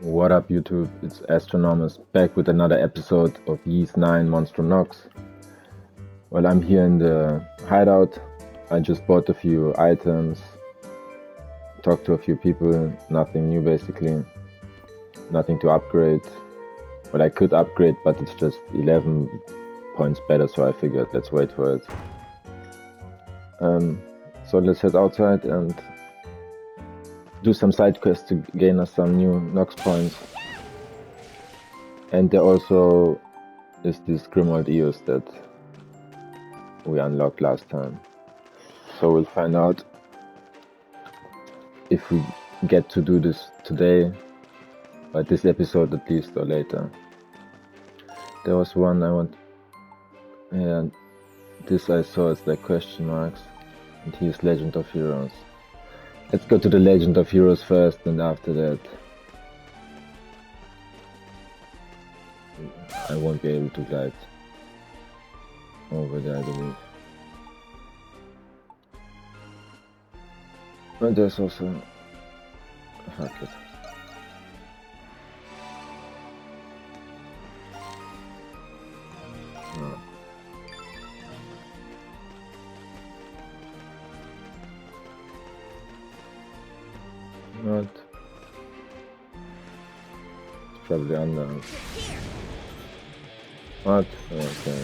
What up YouTube, it's Astronomist back with another episode of Ye's 9 Monstrum Nox. Well, I'm here in the hideout. I just bought a few items, talked to a few people, nothing new basically, nothing to upgrade. Well, I could upgrade, but it's just 11 points better, so I figured let's wait for it. So let's head outside and do some side quests to gain us some new Nox points. And there also is this Grimwald EOS that we unlocked last time. So we'll find out if we get to do this today, or this episode at least, or later. There was one I want, and this I saw is like question marks, and here's Legend of Heroes. Let's go to the Legend of Heroes first, and after that I won't be able to glide over there, I believe. And there's also... fuck it. No. Not. It's probably under. What? Okay.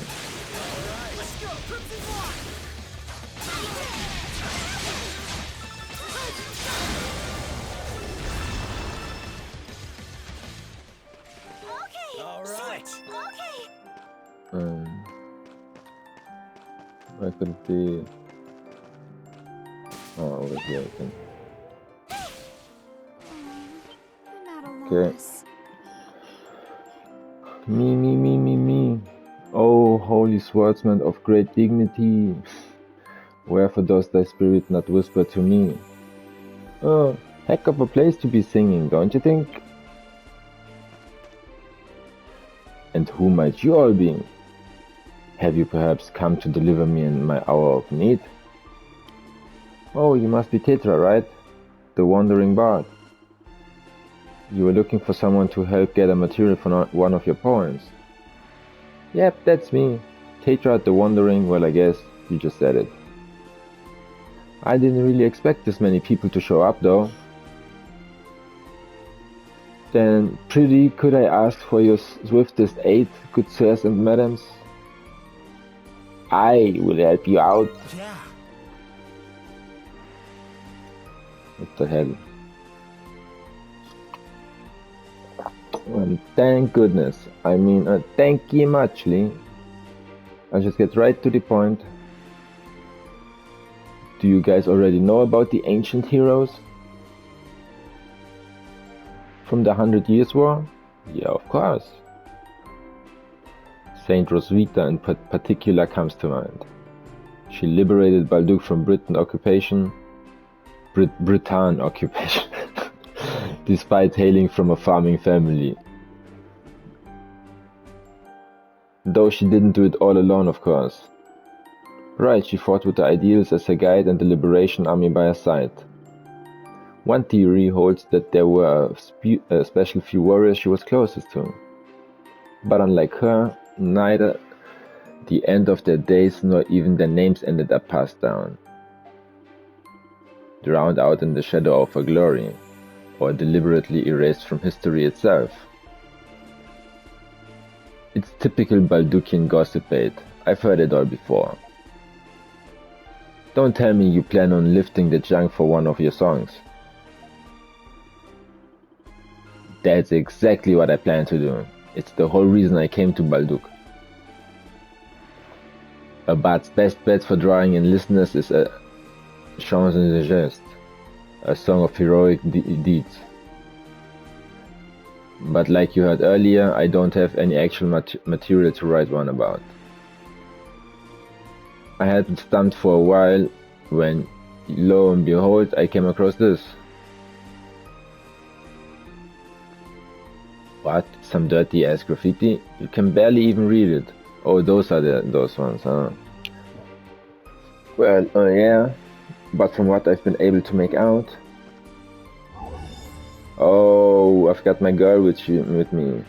Where could it be? Oh, over here, I think. Okay. Me. Oh, holy swordsman of great dignity, wherefore does thy spirit not whisper to me? Oh, heck of a place to be singing, don't you think? And who might you all be? Have you perhaps come to deliver me in my hour of need? Oh, you must be Tetra, right? The wandering bard. You were looking for someone to help gather material for one of your poems. Yep, that's me. Tetra the Wandering, well I guess, you just said it. I didn't really expect this many people to show up though. Then, pretty, could I ask for your swiftest aid, good sirs and madams? I will help you out. Yeah. What the hell? Thank goodness. I mean, thank you muchly. I'll just get right to the point. Do you guys already know about the ancient heroes? From the 100 Years' War? Yeah, of course. Saint Roswitha in particular comes to mind. She liberated Balduq from Britain occupation, despite hailing from a farming family. Though she didn't do it all alone, of course. Right, she fought with the Ideals as her guide and the Liberation Army by her side. One theory holds that there were a special few warriors she was closest to. But unlike her, neither the end of their days nor even their names ended up passed down, drowned out in the shadow of her glory, or deliberately erased from history itself. It's typical Balduqian gossip bait. I've heard it all before. Don't tell me you plan on lifting the junk for one of your songs. That's exactly what I plan to do. It's the whole reason I came to Balduq. A bard's best bet for drawing in listeners is a chanson de geste, a song of heroic deeds. But like you heard earlier, I don't have any actual material to write one about. I had been stumped for a while when, lo and behold, I came across this. What? Some dirty ass graffiti? You can barely even read it. Oh, those are those ones, huh? Well, yeah, but from what I've been able to make out, Oh, I've got my girl with me.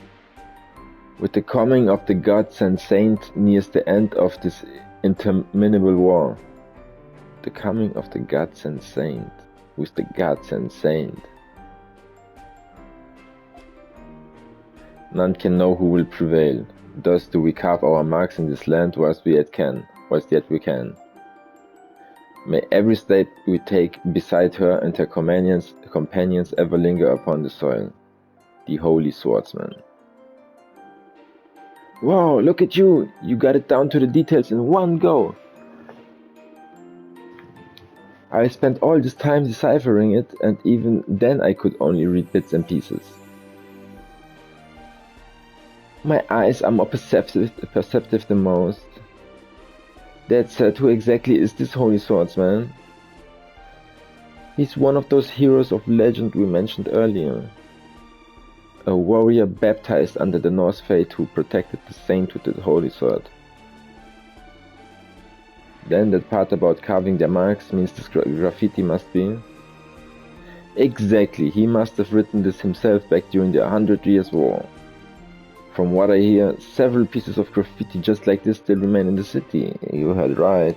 With the coming of the gods and saints nears the end of this interminable war. The coming of the gods and saints. Who's the gods and saint? None can know who will prevail. Thus do we carve our marks in this land whilst yet we can. May every step we take beside her and her companions ever linger upon the soil. The holy swordsman. Wow, look at you! You got it down to the details in one go! I spent all this time deciphering it, and even then I could only read bits and pieces. My eyes are more perceptive than most. That said, who exactly is this holy swordsman? He's one of those heroes of legend we mentioned earlier. A warrior baptized under the Norse fate who protected the saint with the holy sword. Then that part about carving their marks means this graffiti must be... Exactly, he must have written this himself back during the 100 Years' War. From what I hear, several pieces of graffiti just like this still remain in the city. You heard right.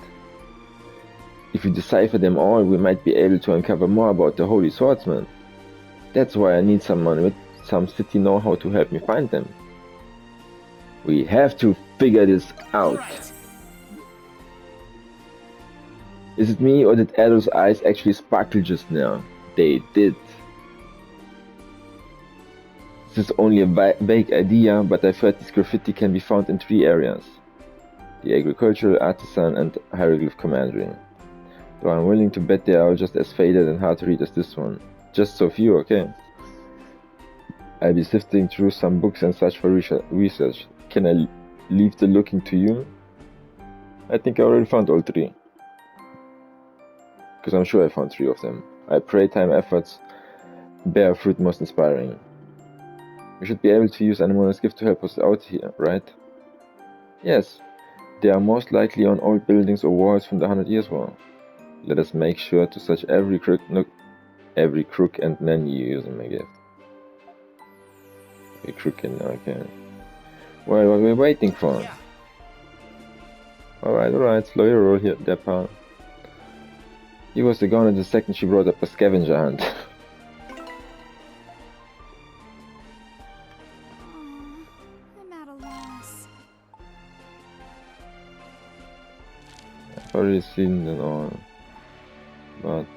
If we decipher them all, we might be able to uncover more about the holy swordsman. That's why I need someone with some city know-how to help me find them. We have to figure this out. Is it me, or did Adol's eyes actually sparkle just now? They did. This is only a vague idea, but I've heard this graffiti can be found in 3 areas. The agricultural, artisan and hieroglyph commandery. Though I'm willing to bet they are all just as faded and hard to read as this one. Just so few, okay? I'll be sifting through some books and such for research. Can I leave the looking to you? I think I already found all 3. Because I'm sure I found 3 of them. I pray time efforts bear fruit most inspiring. We should be able to use Anemona's gift to help us out here, right? Yes, they are most likely on old buildings or walls from the 100 Years' War. Let us make sure to search every crook and nanny using my gift. A crook and okay. Well, what are we waiting for? Alright, slow your roll here, there, pal. He was the gunner the second she brought up a scavenger hunt. I've already seen them all, but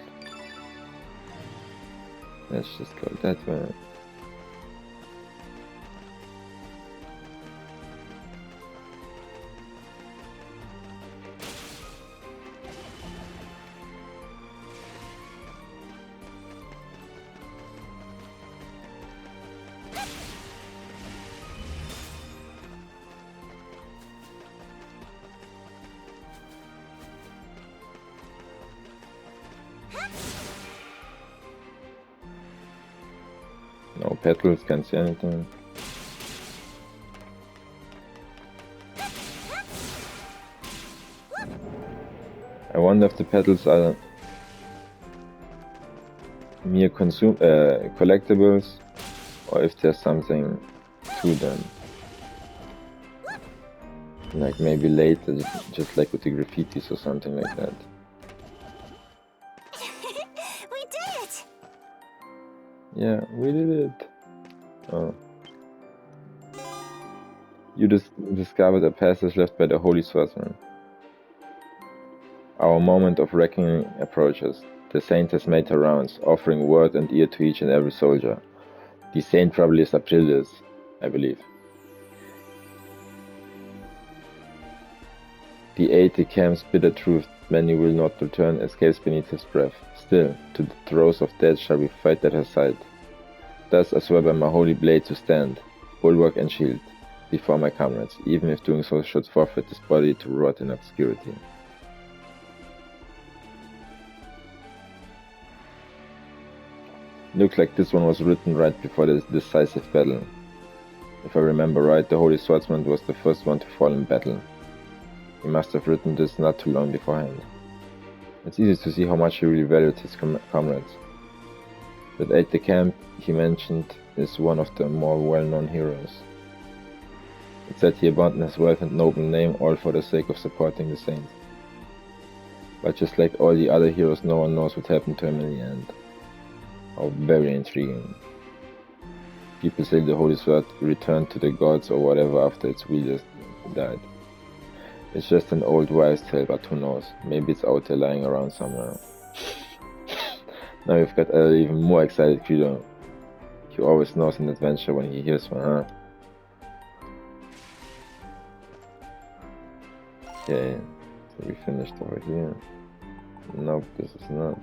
let's just go that way. No petals, can't see anything. I wonder if the petals are mere collectibles, or if there's something to them. Like maybe later, just like with the graffitis or something like that. We did it! Yeah, we did it. Oh. You discovered a passage left by the Holy Swordsman. Our moment of reckoning approaches. The saint has made her rounds, offering word and ear to each and every soldier. The saint probably is Aprilis, I believe. The aide de camp's bitter truth, many will not return, escapes beneath his breath. Still, to the throes of death shall we fight at her side. Thus I swear by my holy blade to stand, bulwark and shield, before my comrades, even if doing so should forfeit this body to rot in obscurity. Looks like this one was written right before this decisive battle. If I remember right, the Holy Swordsman was the first one to fall in battle. He must have written this not too long beforehand. It's easy to see how much he really valued his comrades. That aide de camp he mentioned is one of the more well-known heroes. It said he abandoned his wealth and noble name all for the sake of supporting the saints. But just like all the other heroes, no one knows what happened to him in the end. How very intriguing. People say the Holy Sword returned to the gods or whatever after its wielder died. It's just an old wives' tale, but who knows? Maybe it's out there lying around somewhere. Now we've got an even more excited Credo. He always knows an adventure when he hears one, huh? Okay, so we finished over here. Nope, this is not.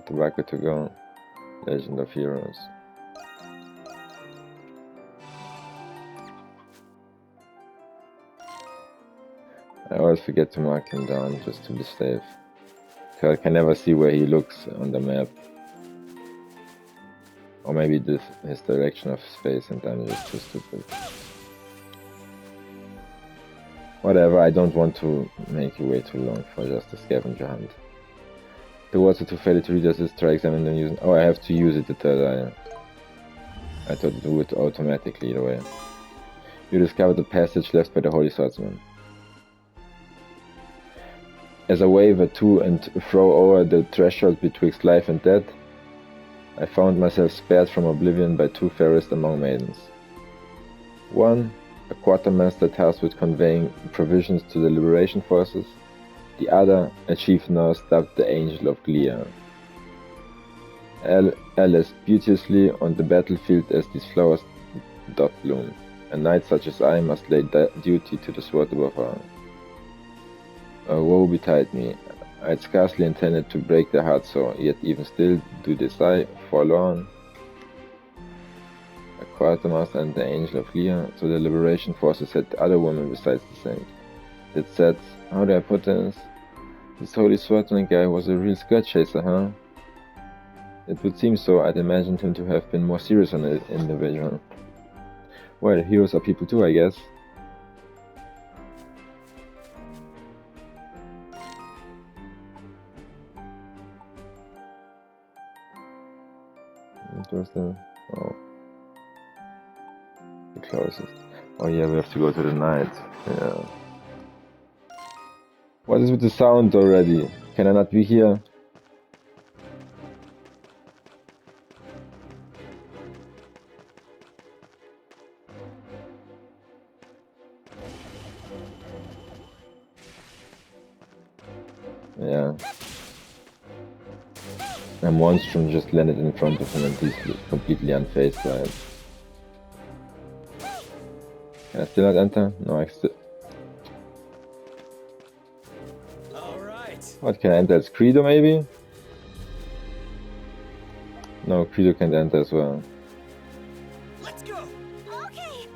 Tobacco to go. Legend of Heroes. I always forget to mark him down just to be safe. Cause I can never see where he looks on the map. Or maybe his direction of his face and I'm just too stupid. Whatever, I don't want to make you wait too long for just a scavenger hunt. The words are too fairly to read as this, try examine them using. Oh, I have to use it the third eye. I thought it would automatically either way. You discovered the passage left by the Holy Swordsman. As I waver to and fro over the threshold betwixt life and death, I found myself spared from oblivion by two fairest among maidens. One, a quartermaster tasked with conveying provisions to the liberation forces. The other, a chief nurse dubbed the Angel of Glia. Alice beauteously on the battlefield as these flowers doth bloom. A knight such as I must lay duty to the sword above her. Woe betide me. I had scarcely intended to break their hearts so, yet even still do they sigh, forlorn. A quartermaster and the Angel of Glia, so the liberation forces had other women besides the saint. That said, how do I put this? This Holy Swordsman guy was a real skirt chaser, huh? It would seem so. I'd imagined him to have been more serious on the individual. Well, heroes are people too, I guess. What was the... oh. The closest. Oh yeah, we have to go to the night. Yeah. What is with the sound already? Can I not be here? Yeah. A monstrum just landed in front of him and he's completely unfazed by it. Can I still not enter? No, I still... What, can I enter as Credo maybe? No, Credo can't enter as well. Let's go. Okay.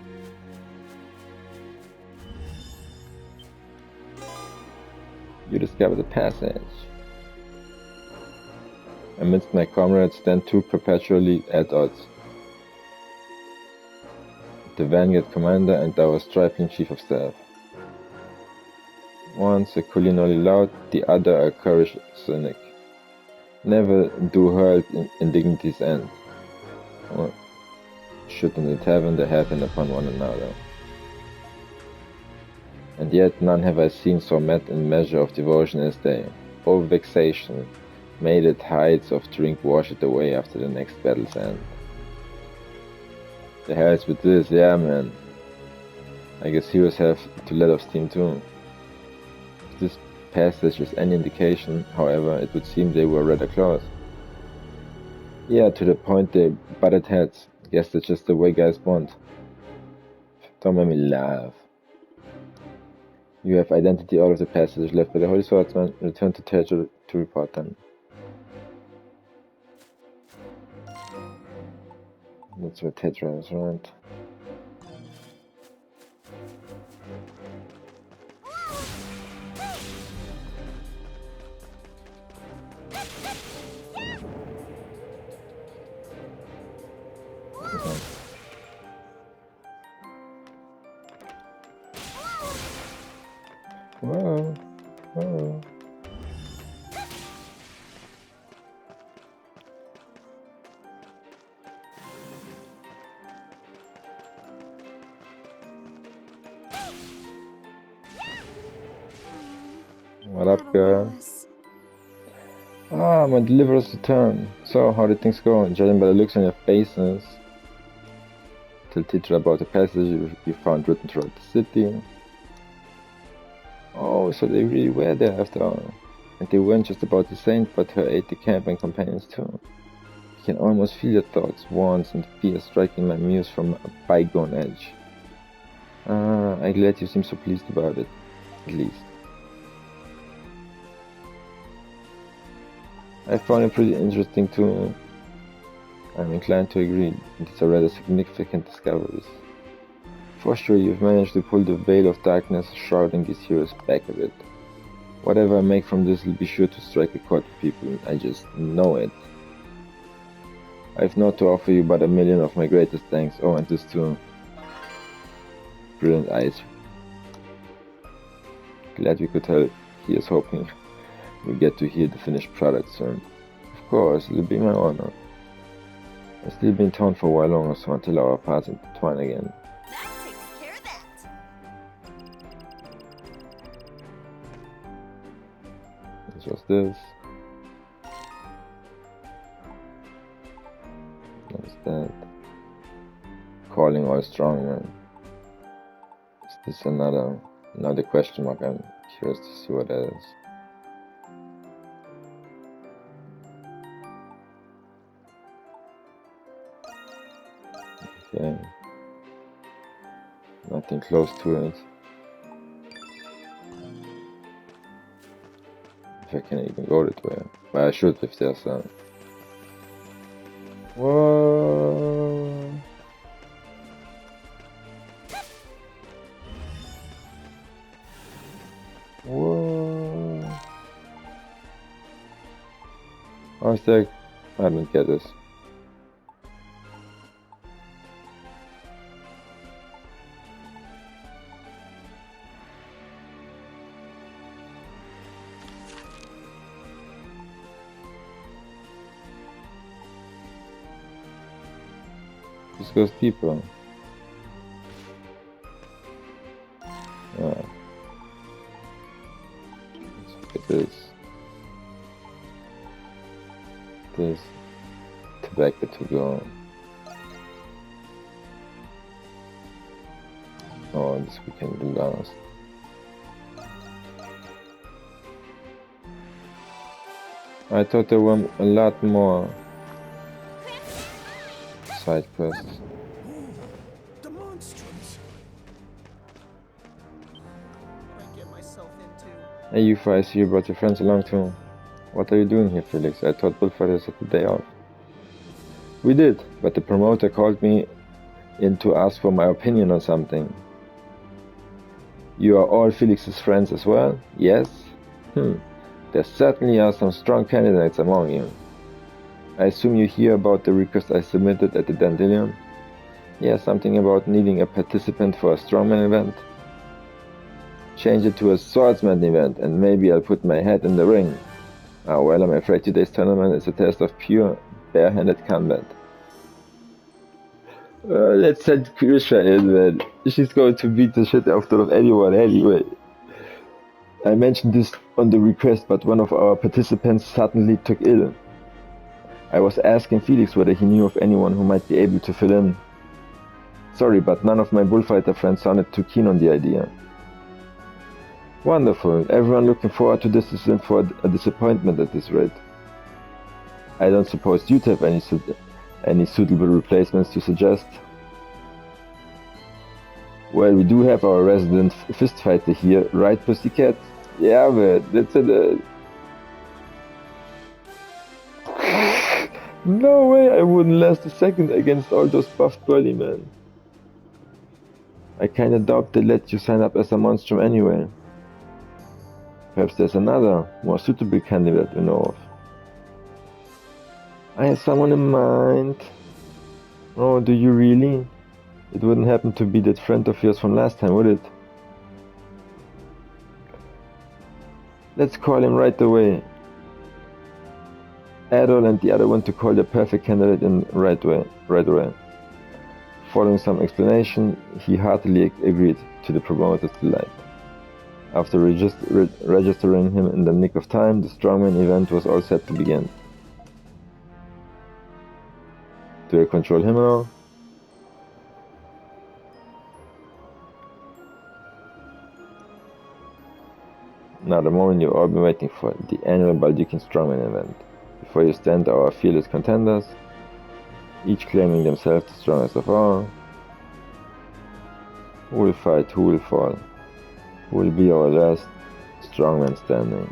You discover the passage. Amidst my comrades stand two perpetually at odds. The Vanguard Commander and our stripling Chief of Staff. One's a culinary lout, the other a currish cynic. Never do hurled indignities end. Or should in the tavern they happen upon one another. And yet none have I seen so met in measure of devotion as they. O vexation! May the tides of drink wash it away after the next battle's end. The hell's with this, yeah man. I guess heroes have to let off steam too. If this passage is any indication, however, it would seem they were rather close. Yeah, to the point they butted heads. Guess that's just the way guys bond. Don't make me laugh. You have identity all of the passages left by the Holy Swordsman. Return to Tetra to report them. That's where Tetra is, right? Okay. Whoa, whoa. What up, girl? Ah, my deliverer's return. So, how did things go? Judging by the looks on your faces. Tell Tetra about the passage you found written throughout the city. Oh, so they really were there after all. And they weren't just about the saint, but her aide-de-camp and companions too. I can almost feel your thoughts, warns, and fears striking my muse from a bygone edge. Ah, I'm glad you seem so pleased about it, at least. I found it pretty interesting too. I'm inclined to agree, these are rather significant discoveries. For sure, you've managed to pull the veil of darkness shrouding these heroes back a bit. Whatever I make from this will be sure to strike a chord with people, I just know it. I've not to offer you but a million of my greatest thanks. Oh, and this too. Brilliant eyes. Glad we could help. Here's hoping we get to hear the finished product soon. Of course, it'll be my honor. I'll still be in town for a while longer, so until our paths intertwine again. That takes care of that. This was this. What is that? Calling all strongmen. Is this another question mark? I'm curious to see what that is. Okay. Nothing close to it. If I can even go that way. But I should if there's a... Whoa! Whoa! I was like, I don't get this. This goes deeper. Ah. Let's look at this. This tobacco to go. Oh, this we can do last. I thought there were a lot more side quests. The Monstrums. What I get myself into. Hey, you I see you brought your friends along too. What are you doing here, Felix? I thought bullfighters had the day off. We did, but the promoter called me in to ask for my opinion on something. You are all Felix's friends as well? Yes? There certainly are some strong candidates among you. I assume you hear about the request I submitted at the Dandelion? Yeah, something about needing a participant for a strongman event. Change it to a swordsman event and maybe I'll put my head in the ring. Ah, well, I'm afraid today's tournament is a test of pure bare-handed combat. Let's send Krisha in, man. She's going to beat the shit out of anyone anyway. I mentioned this on the request, but one of our participants suddenly took ill. I was asking Felix whether he knew of anyone who might be able to fill in. Sorry, but none of my bullfighter friends sounded too keen on the idea. Wonderful. Everyone looking forward to this is in for a disappointment at this rate. I don't suppose you'd have any suitable replacements to suggest? Well, we do have our resident fistfighter here, right, Pussycat? Yeah, man, that's it. No way I wouldn't last a second against all those buffed burly men. I kinda doubt they let you sign up as a monstrum anyway. Perhaps there's another, more suitable candidate we know of. I have someone in mind. Oh, do you really? It wouldn't happen to be that friend of yours from last time, would it? Let's call him right away. Adol and the other one to call the perfect candidate in right away. Following some explanation, he heartily agreed to the promoter's delight. After registering him in the nick of time, the strongman event was all set to begin. Do I control him now? Now the moment you've all been waiting for, the annual Balduqian Strongman event. Before you stand our fearless contenders, each claiming themselves the strongest of all. Who will fight, who will fall? Who will be our last strongman standing?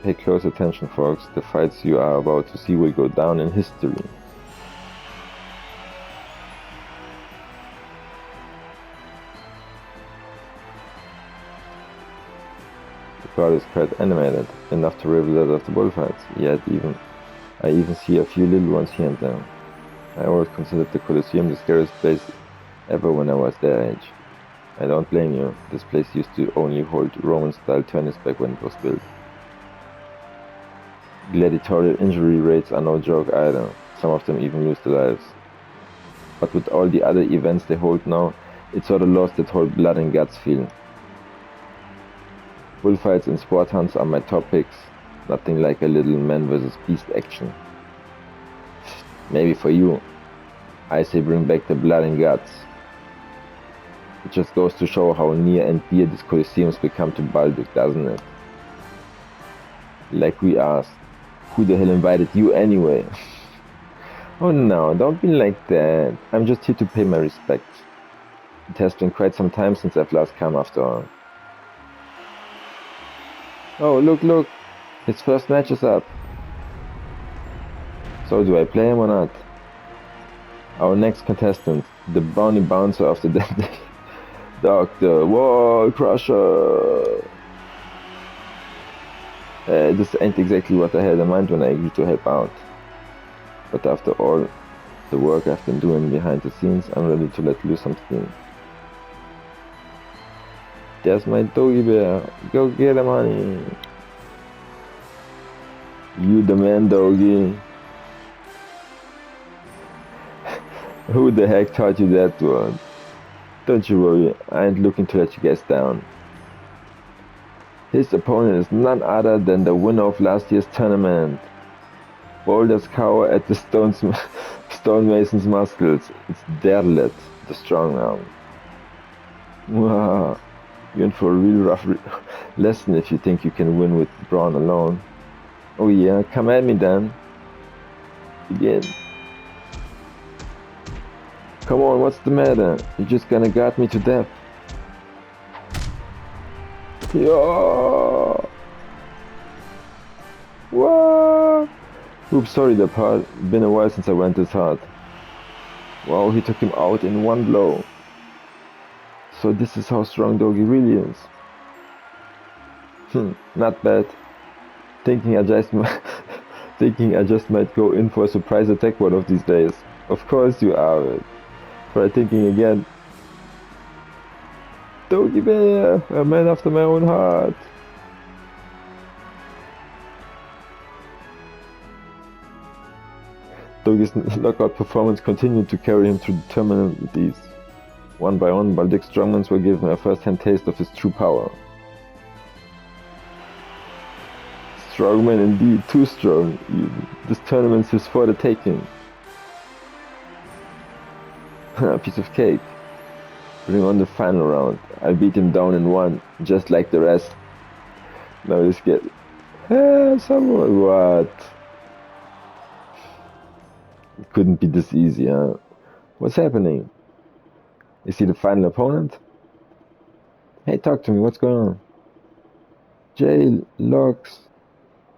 Pay close attention, folks, the fights you are about to see will go down in history. The crowd is quite animated, enough to rival that of the bullfights, yet I even see a few little ones here and there. I always considered the Colosseum the scariest place ever when I was their age. I don't blame you, this place used to only hold Roman-style tourneys back when it was built. Gladiatorial injury rates are no joke either, some of them even lose their lives. But with all the other events they hold now, it sort of lost that whole blood and guts feeling. Bullfights and sport hunts are my top picks, nothing like a little man vs beast action. Maybe for you, I say bring back the blood and guts. It just goes to show how near and dear this Colosseum's become to Balduq, doesn't it? Like we asked, who the hell invited you anyway? Oh no, don't be like that. I'm just here to pay my respects. It has been quite some time since I've last come after all. Oh, look, his first match is up. So do I play him or not? Our next contestant, the bounty bouncer of the dead. Dr. Wall Crusher! This ain't exactly what I had in mind when I agreed to help out. But after all the work I've been doing behind the scenes, I'm ready to let loose some steam. There's my Dogi bear. Go get him, honey. You the man, Dogi. Who the heck taught you that word? Don't you worry, I ain't looking to let you guys down. His opponent is none other than the winner of last year's tournament. Boulders cower at the stonemason's muscles. It's Derlet, the strong arm. Wow, you're in for a real rough lesson if you think you can win with brawn alone. Oh yeah, come at me then. Begin. Come on, what's the matter? You're just gonna guard me to death. Yo! What? Oops, sorry that part. Been a while since I went this hard. Wow, he took him out in one blow. So this is how strong Dogi really is. Not bad. Thinking I just might go in for a surprise attack one of these days. Of course you are it. Try thinking again. Dogi Bear, a man after my own heart. Dogi's knockout performance continued to carry him through the terminalities. One by one, Balduq's strongmen were given a first-hand taste of his true power. Strongman indeed, too strong. This tournament is for the taking. A piece of cake. Bring on the final round. I beat him down in one, just like the rest. Now this get... someone what? It couldn't be this easy, huh? What's happening? Is he the final opponent? Hey, talk to me, what's going on? J-Locks.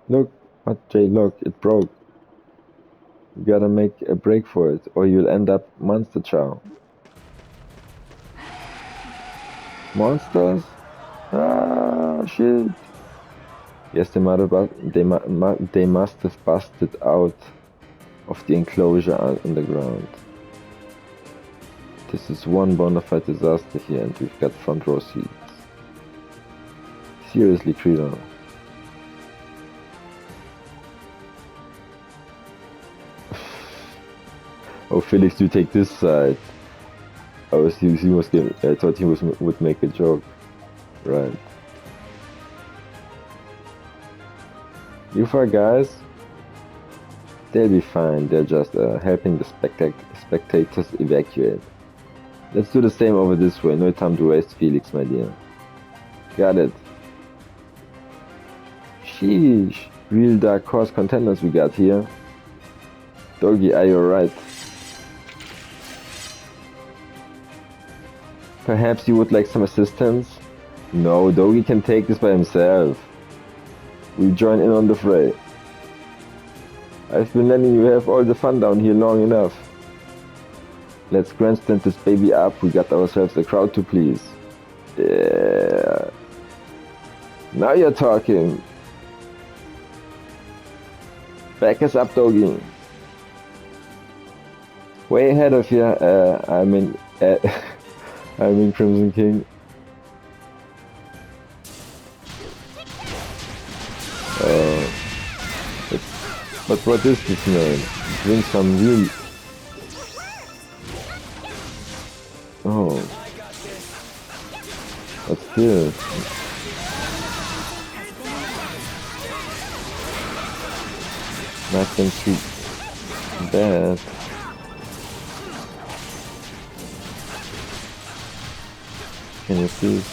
Look, what J-Lock? It broke. You gotta make a break for it, or you'll end up monster chow. Monsters? Ah, shit. Yes, they must have busted out of the enclosure underground. This is one bona fide disaster here, and we've got front row seats. Seriously, Credo. Oh, Felix, you take this side. I thought he would make a joke. Right. You four guys? They'll be fine, they're just helping the spectators evacuate. Let's do the same over this way, no time to waste Felix, my dear. Got it. Sheesh, real dark horse contenders we got here. Dogi, are you alright? Perhaps you would like some assistance? No, Dogi can take this by himself. We join in on the fray. I've been letting you have all the fun down here long enough. Let's grandstand this baby up, we got ourselves a crowd to please. Yeah. Now you're talking. Back us up, Dogi. Way ahead of you, I'm in Crimson King. But what is this, man? Bring some real... Oh. What's this? Nothing too bad. Can you please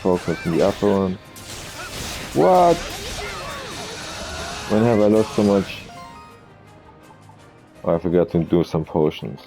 focus on the upper one? What? When have I lost so much? Oh, I forgot to do some potions.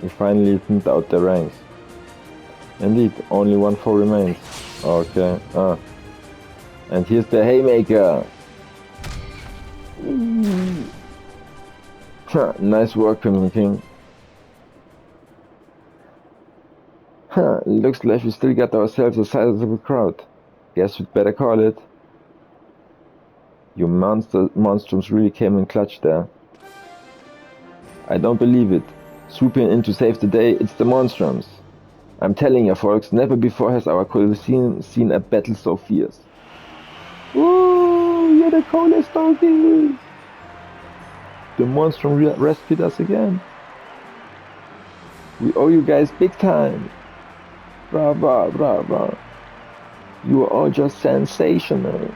We finally thinned out the ranks. Indeed, only one foe remains. Okay, and here's the haymaker! Nice work, Crimson King. Looks like we still got ourselves a sizable crowd. Guess we'd better call it. You monstrums really came in clutch there. I don't believe it. Swooping in to save the day, it's the Monstrums. I'm telling you folks, never before has our Colosseum seen a battle so fierce. Woo! You're the coolest, Dogi! The Monstrum rescued us again. We owe you guys big time. Bravo, bravo. You are all just sensational.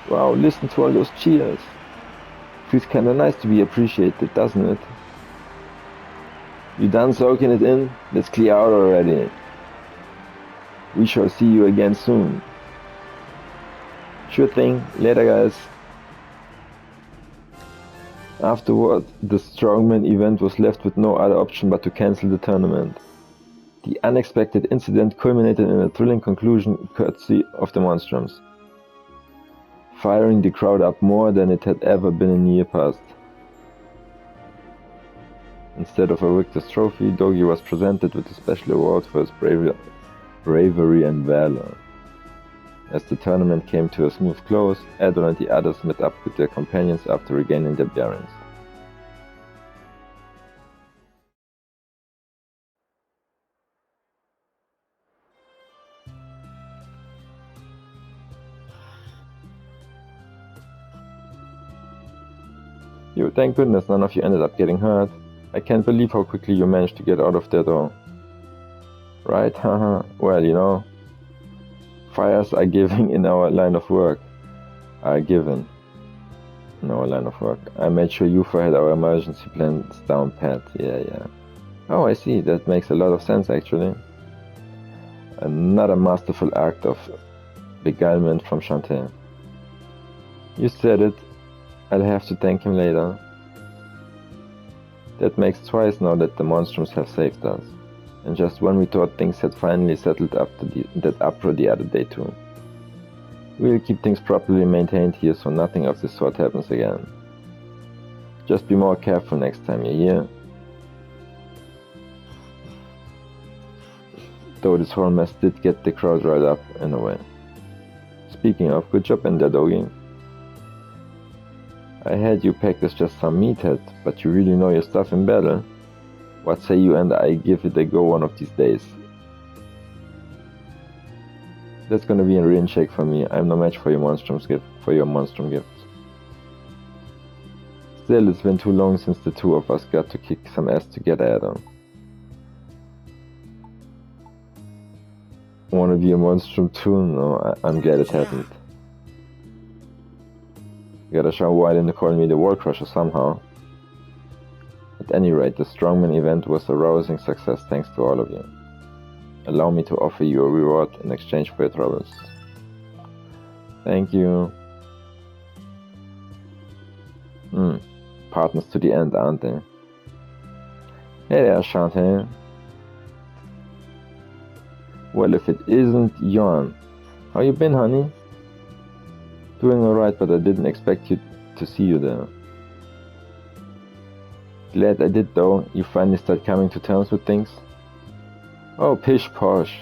Wow, listen to all those cheers. Feels kinda nice to be appreciated, doesn't it? You done soaking it in? Let's clear out already. We shall see you again soon. Sure thing. Later, guys. Afterward, the strongman event was left with no other option but to cancel the tournament. The unexpected incident culminated in a thrilling conclusion courtesy of the Monstrums, firing the crowd up more than it had ever been in years past. Instead of a victor's trophy, Dogi was presented with a special award for his bravery and valor. As the tournament came to a smooth close, Adol and the others met up with their companions after regaining their bearings. Yo, thank goodness none of you ended up getting hurt. I can't believe how quickly you managed to get out of there though. Right? Haha. Well, you know, fires are giving in our line of work. Are given in our line of work. I made sure you four had our emergency plans down pat. Yeah. Oh, I see. That makes a lot of sense actually. Another masterful act of beguilement from Chantel. You said it. I'll have to thank him later. That makes twice now that the Monstrums have saved us. And just when we thought things had finally settled after that uproar the other day too. We'll keep things properly maintained here so nothing of this sort happens again. Just be more careful next time, you hear? Though this whole mess did get the crowd riled up in a way. Speaking of, good job in there, Dogi. I had you pegged as just some meathead, but you really know your stuff in battle. What say you and I give it a go one of these days? That's gonna be a real shake for me. I'm no match for your Monstrum gift. Still, it's been too long since the two of us got to kick some ass together, Adol. Wanna be a Monstrum too? No, I'm glad it happened. Gotta show why didn't call me the War Crusher somehow. At any rate, the Strongman event was a rousing success thanks to all of you. Allow me to offer you a reward in exchange for your troubles. Thank you. Partners to the end, aren't they? Hey there, Shantae. Well, if it isn't Yon. How you been, honey? Doing alright, but I didn't expect to see you there. Glad I did though. You finally start coming to terms with things? Oh, pish posh.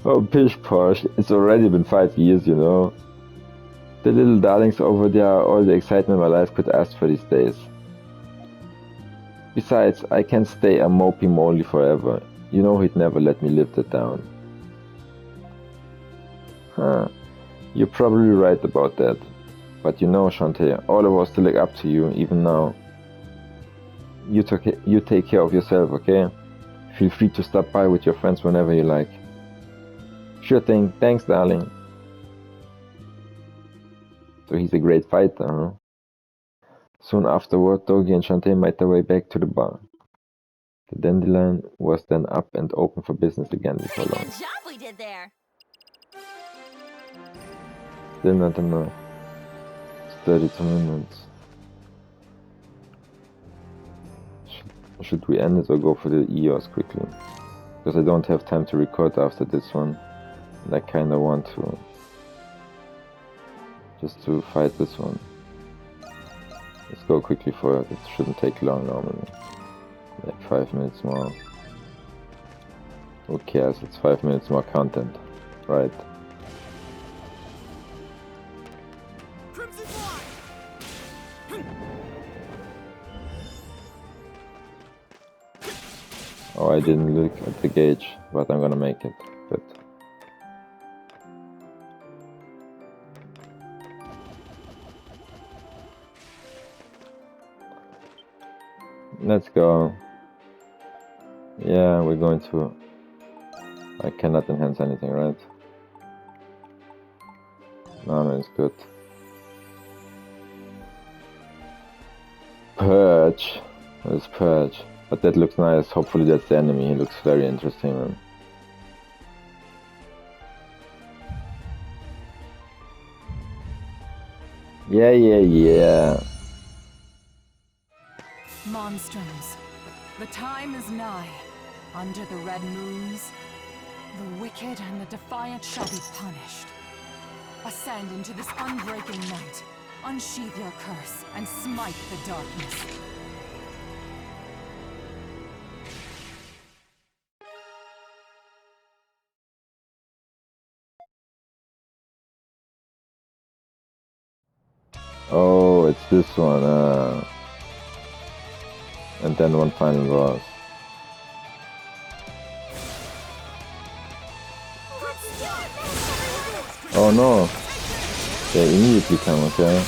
Oh, pish posh. It's already been 5 years, you know. The little darlings over there are all the excitement my life could ask for these days. Besides, I can't stay a mopey moly forever. You know he'd never let me live that down. Huh. You're probably right about that. But you know, Shantae, all of us still look up to you, even now. You take care of yourself, okay? Feel free to stop by with your friends whenever you like. Sure thing. Thanks, darling. So he's a great fighter, huh? Soon afterward, Dogi and Shantae made their way back to the bar. The dandelion was then up and open for business again before long. Good job we did there. Still not enough. It's 32 minutes. Should we end it or go for the EOS quickly? Because I don't have time to record after this one. And I kinda want to just to fight this one. Let's go quickly for it. It shouldn't take long normally. Like 5 minutes more. Who cares? It's 5 minutes more content, right? Oh, I didn't look at the gauge, but I'm gonna make it. Good. Let's go. Yeah, we're going to... I cannot enhance anything, right? No, it's good. Purge. Let's purge. But that looks nice. Hopefully that's the enemy. He looks very interesting, man. Yeah. Monstrums, the time is nigh. Under the red moons, the wicked and the defiant shall be punished. Ascend into this unbreaking night. Unsheath your curse and smite the darkness. Oh, it's this one. And then one final boss. Oh no! They immediately come, okay?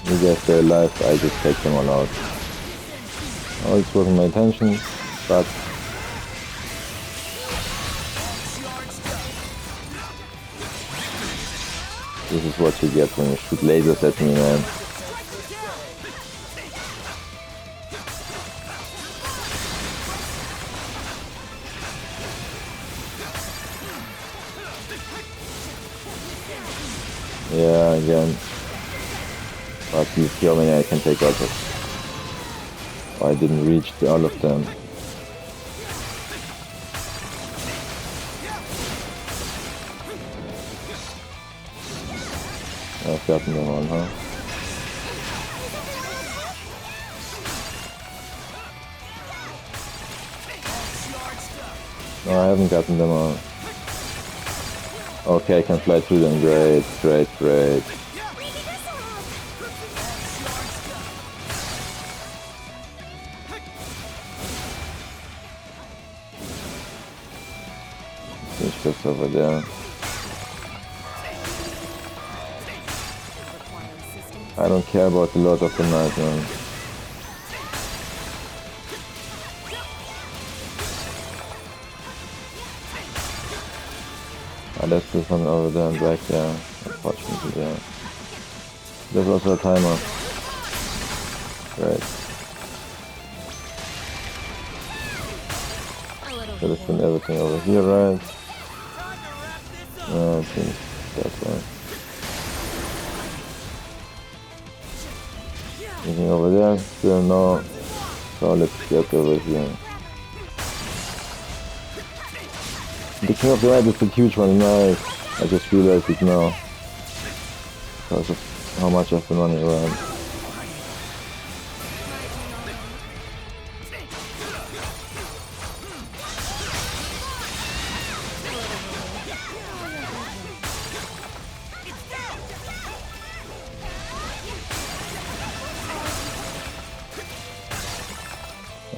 You guys stay alive, I just take them all out. Oh, it's wasn't my intention, but... this is what you get when you shoot lasers at me, man. Yeah, again. But you see how many I can take out of. Oh, I didn't reach all of them. I've gotten them on, huh? No, I haven't gotten them on. Okay, I can fly through them. Great, great, great. It's just over there. I don't care about the Lord of the Night, man. Ah, there's this one over there and back there. Unfortunately, yeah. There's also a timer. Great. Should have been everything over here, right? No, I think that's right. Anything over there? Still no. So let's get over here. The King of the Night is a huge one, nice. I just realized it now. Because of how much I've been running around.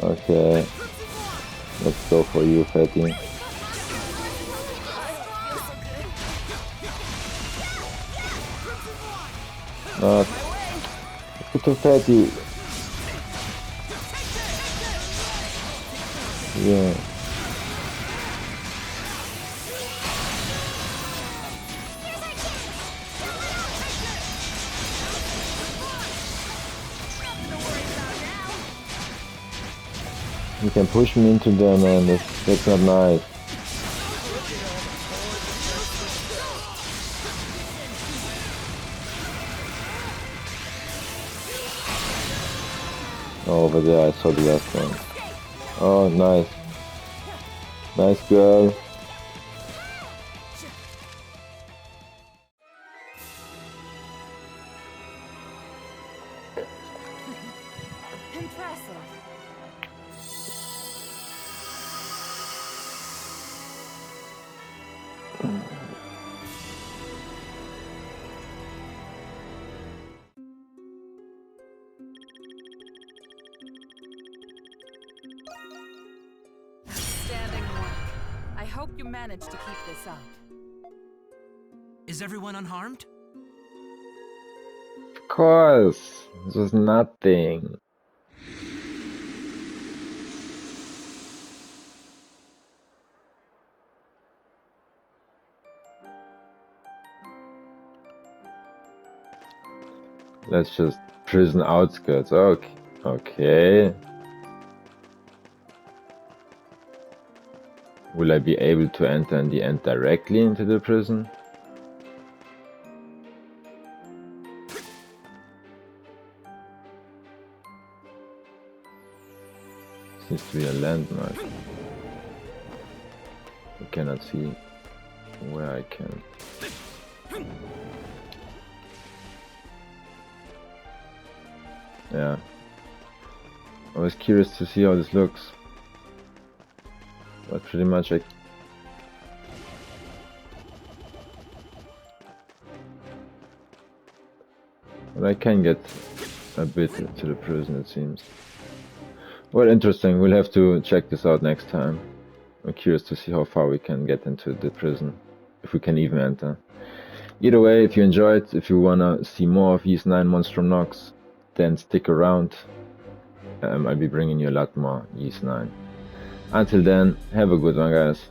Okay. Let's go for you, fatty. Not too fatty. Yeah. You can push me into there, man. That's not nice. Oh, over there, I saw the last one. Oh, nice. Nice girl. Impressive. Standing work. I hope you managed to keep this up. Is everyone unharmed? Of course. This was nothing. Let's just prison outskirts. Okay. Okay. Will I be able to enter in the end directly into the prison? Seems to be a landmark. I cannot see where I can. Yeah. I was curious to see how this looks. But pretty much I can get a bit to the prison, it seems. Well, interesting. We'll have to check this out next time. I'm curious to see how far we can get into the prison. If we can even enter. Either way, if you enjoyed, if you wanna see more of these 9 Monstrum Nox, then stick around. I'll be bringing you a lot more Ys 9. Until then, have a good one, guys.